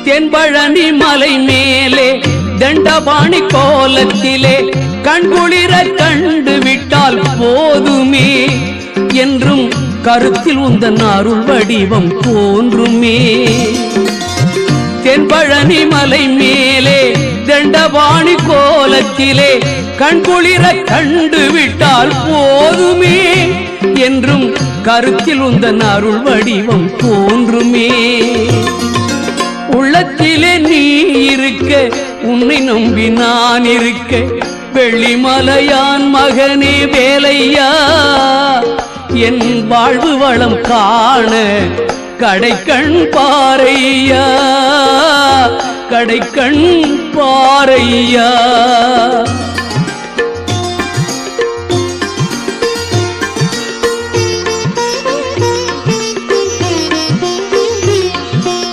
தென்பழனி மலை மேலே தண்டபாணி கோலத்திலே கண்குளிர கண்டு விட்டால் போதுமே என்றும் கருத்தில் உந்தன் அருள் வடிவம் தோன்றுமே. தென்பழனி மலை மேலே தண்டபாணி கோலத்திலே கண்குளிர கண்டு விட்டால் போதுமே என்றும் கருத்தில் உந்தன் அருள் வடிவம் தோன்றுமே. உள்ளத்திலே நீ இருக்க உன்னை நம்பி நான் இருக்க வெள்ளிமலையான் மகனே வேலையா என் வாழ்வு வளம் காண கடைக்கண் பாரையா கடைக்கண் பாரையா.